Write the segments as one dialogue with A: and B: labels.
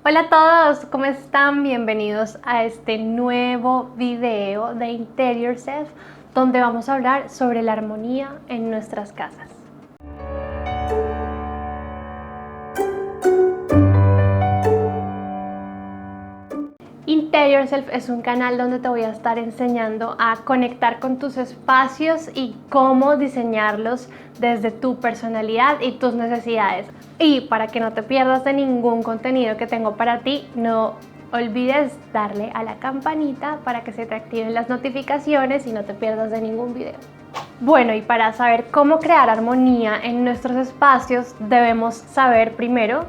A: Hola a todos, ¿cómo están? Bienvenidos a este nuevo video de Interior Self, donde vamos a hablar sobre la armonía en nuestras casas. Interior Self es un canal donde te voy a estar enseñando a conectar con tus espacios y cómo diseñarlos desde tu personalidad y tus necesidades. Y para que no te pierdas de ningún contenido que tengo para ti, no olvides darle a la campanita para que se te activen las notificaciones y no te pierdas de ningún video. Bueno, y para saber cómo crear armonía en nuestros espacios, debemos saber primero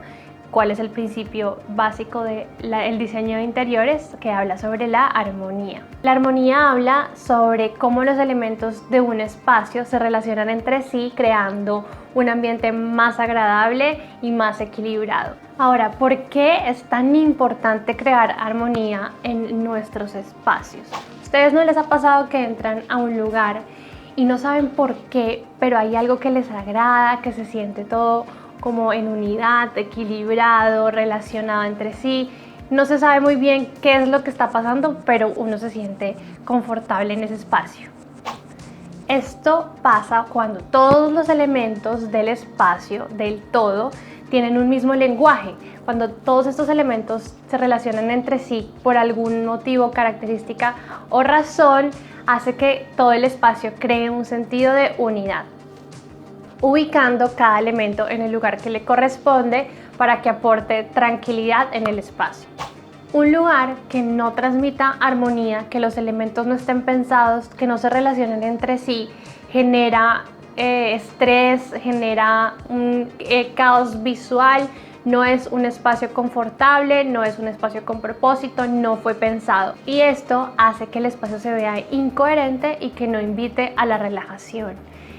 A: cuál es el principio básico del diseño de interiores, que habla sobre la armonía. La armonía habla sobre cómo los elementos de un espacio se relacionan entre sí, creando un ambiente más agradable y más equilibrado. Ahora, ¿por qué es tan importante crear armonía en nuestros espacios? ¿A ustedes no les ha pasado que entran a un lugar y no saben por qué, pero hay algo que les agrada, que se siente todo como en unidad, equilibrado, relacionado entre sí? No se sabe muy bien qué es lo que está pasando, pero uno se siente confortable en ese espacio. Esto pasa cuando todos los elementos del espacio, del todo, tienen un mismo lenguaje. Cuando todos estos elementos se relacionan entre sí por algún motivo, característica o razón, hace que todo el espacio cree un sentido de unidad, ubicando cada elemento en el lugar que le corresponde para que aporte tranquilidad en el espacio. Un lugar que no transmita armonía, que los elementos no estén pensados, que no se relacionen entre sí, genera estrés, genera un caos visual, no es un espacio confortable, no es un espacio con propósito, no fue pensado. Y esto hace que el espacio se vea incoherente y que no invite a la relajación.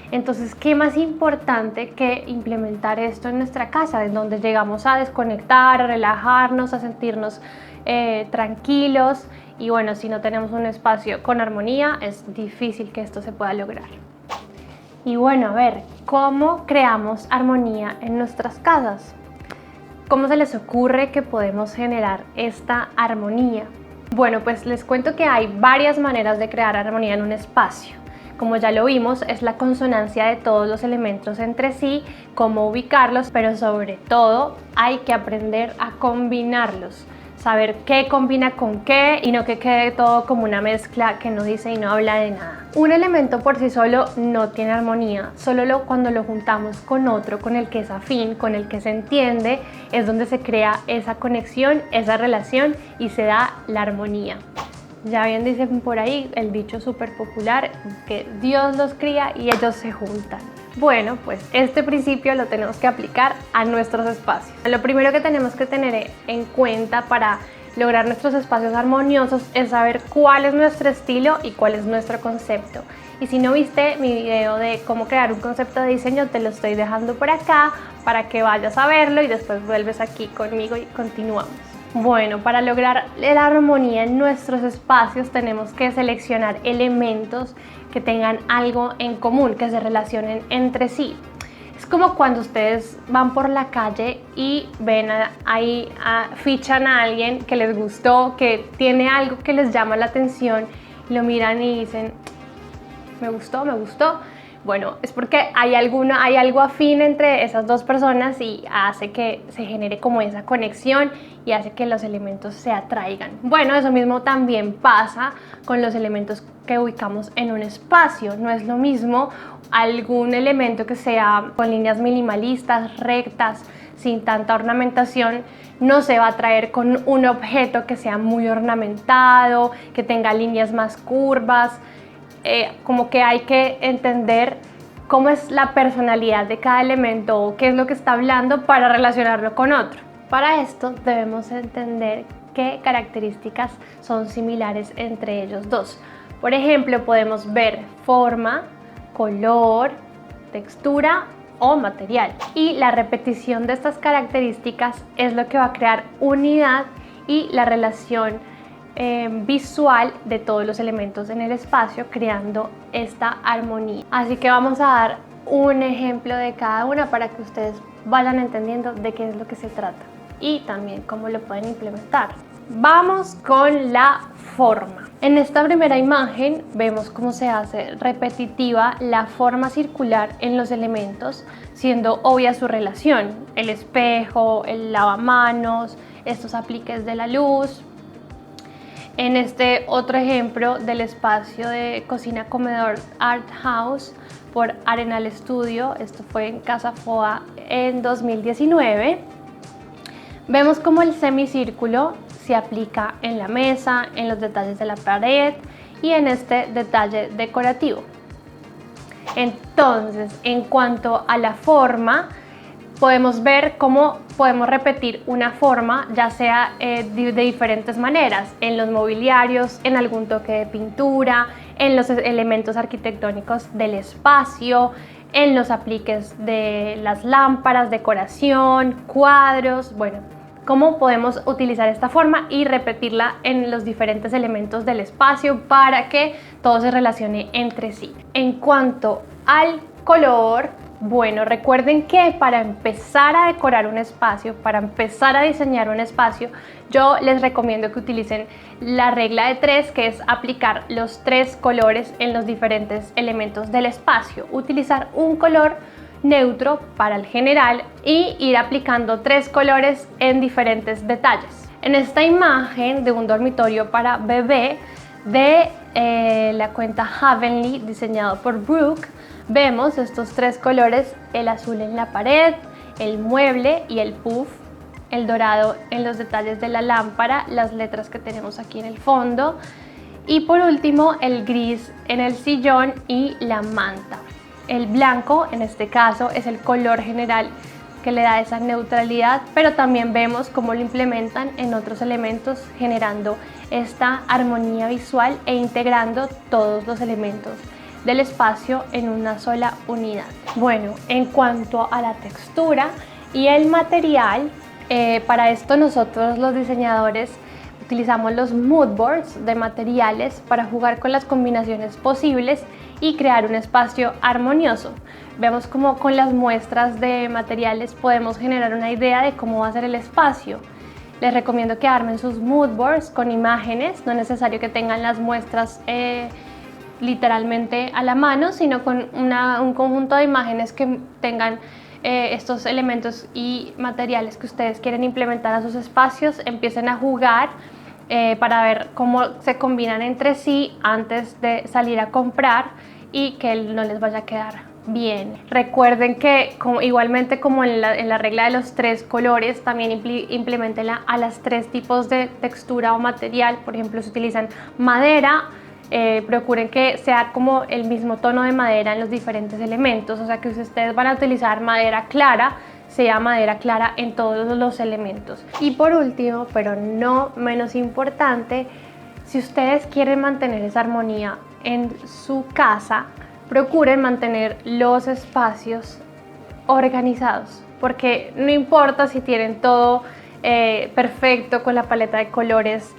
A: Entonces, ¿qué más importante que implementar esto en nuestra casa, en donde llegamos a desconectar, a relajarnos, a sentirnos tranquilos? Y bueno, si no tenemos un espacio con armonía, es difícil que esto se pueda lograr. Y bueno, a ver, ¿cómo creamos armonía en nuestras casas? ¿Cómo se les ocurre que podemos generar esta armonía? Bueno, pues les cuento que hay varias maneras de crear armonía en un espacio. Como ya lo vimos, es la consonancia de todos los elementos entre sí, cómo ubicarlos, pero sobre todo hay que aprender a combinarlos, saber qué combina con qué y no que quede todo como una mezcla que no dice y no habla de nada. Un elemento por sí solo no tiene armonía, solo cuando lo juntamos con otro, con el que es afín, con el que se entiende, es donde se crea esa conexión, esa relación y se da la armonía. Ya bien dicen por ahí el dicho súper popular que Dios los cría y ellos se juntan. Bueno, pues este principio lo tenemos que aplicar a nuestros espacios. Lo primero que tenemos que tener en cuenta para lograr nuestros espacios armoniosos es saber cuál es nuestro estilo y cuál es nuestro concepto. Y si no viste mi video de cómo crear un concepto de diseño, te lo estoy dejando por acá para que vayas a verlo y después vuelves aquí conmigo y continuamos. Bueno, para lograr la armonía en nuestros espacios tenemos que seleccionar elementos que tengan algo en común, que se relacionen entre sí. Es como cuando ustedes van por la calle y ven fichan a alguien que les gustó, que tiene algo que les llama la atención, lo miran y dicen, me gustó, me gustó. Bueno, es porque hay algo afín entre esas dos personas y hace que se genere como esa conexión y hace que los elementos se atraigan. Bueno, eso mismo también pasa con los elementos que ubicamos en un espacio. No es lo mismo algún elemento que sea con líneas minimalistas, rectas, sin tanta ornamentación, no se va a atraer con un objeto que sea muy ornamentado, que tenga líneas más curvas. Como que hay que entender cómo es la personalidad de cada elemento o qué es lo que está hablando para relacionarlo con otro. Para esto debemos entender qué características son similares entre ellos dos. Por ejemplo, podemos ver forma, color, textura o material. Y la repetición de estas características es lo que va a crear unidad y la relación visual de todos los elementos en el espacio, creando esta armonía. Así que vamos a dar un ejemplo de cada una para que ustedes vayan entendiendo de qué es lo que se trata. y también cómo lo pueden implementar. Vamos con la forma. En esta primera imagen vemos cómo se hace repetitiva la forma circular en los elementos, siendo obvia su relación: el espejo, el lavamanos, estos apliques de la luz. En este otro ejemplo del espacio de cocina comedor Art House por Arenal Studio, esto fue en Casa Foa en 2019, vemos cómo el semicírculo se aplica en la mesa, en los detalles de la pared y en este detalle decorativo. Entonces, en cuanto a la forma, podemos ver cómo podemos repetir una forma, ya sea de diferentes maneras, en los mobiliarios, en algún toque de pintura, en los elementos arquitectónicos del espacio, en los apliques de las lámparas, decoración, cuadros. Bueno, cómo podemos utilizar esta forma y repetirla en los diferentes elementos del espacio para que todo se relacione entre sí. En cuanto al color, bueno, recuerden que para empezar a decorar un espacio, para empezar a diseñar un espacio, yo les recomiendo que utilicen la regla de 3, que es aplicar los 3 colores en los diferentes elementos del espacio. Utilizar un color neutro para el general y ir aplicando 3 colores en diferentes detalles. En esta imagen de un dormitorio para bebé de la cuenta Havenly, diseñado por Brooke, vemos estos 3 colores: el azul en la pared, el mueble y el puff, el dorado en los detalles de la lámpara, las letras que tenemos aquí en el fondo, y por último el gris en el sillón y la manta. El blanco, en este caso, es el color general que le da esa neutralidad, pero también vemos cómo lo implementan en otros elementos, generando esta armonía visual e integrando todos los elementos del espacio en una sola unidad. Bueno, en cuanto a la textura y el material, para esto nosotros los diseñadores utilizamos los mood boards de materiales para jugar con las combinaciones posibles y crear un espacio armonioso. Vemos cómo con las muestras de materiales podemos generar una idea de cómo va a ser el espacio. Les recomiendo que armen sus mood boards con imágenes, no es necesario que tengan las muestras literalmente a la mano, sino con un conjunto de imágenes que tengan estos elementos y materiales que ustedes quieren implementar a sus espacios. Empiecen a jugar para ver cómo se combinan entre sí antes de salir a comprar y que no les vaya a quedar bien. Recuerden que igualmente como en la regla de los 3 colores, también implementenla a las 3 tipos de textura o material. Por ejemplo, si utilizan madera, procuren que sea como el mismo tono de madera en los diferentes elementos, o sea que si ustedes van a utilizar madera clara, sea madera clara en todos los elementos. Y por último, pero no menos importante, si ustedes quieren mantener esa armonía en su casa, procuren mantener los espacios organizados, porque no importa si tienen todo perfecto con la paleta de colores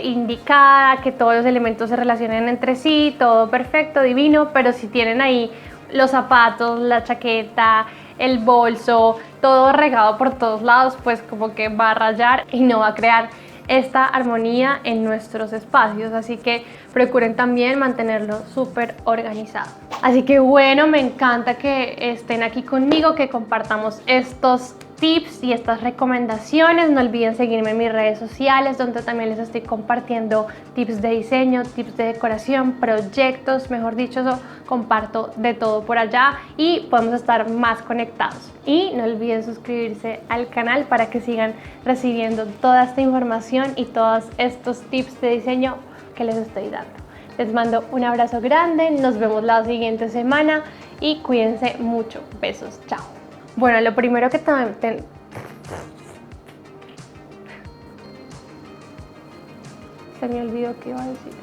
A: indicada, que todos los elementos se relacionen entre sí, todo perfecto, divino, pero si tienen ahí los zapatos, la chaqueta, el bolso, todo regado por todos lados, pues como que va a rayar y no va a crear esta armonía en nuestros espacios, así que procuren también mantenerlo súper organizado. Así que bueno, me encanta que estén aquí conmigo, que compartamos estos tips y estas recomendaciones. No olviden seguirme en mis redes sociales, donde también les estoy compartiendo tips de diseño, tips de decoración, proyectos, mejor dicho, eso, comparto de todo por allá y podemos estar más conectados. Y no olviden suscribirse al canal para que sigan recibiendo toda esta información y todos estos tips de diseño que les estoy dando. Les mando un abrazo grande, nos vemos la siguiente semana y cuídense mucho. Besos, chao. Bueno, lo primero que también se me olvidó qué iba a decir.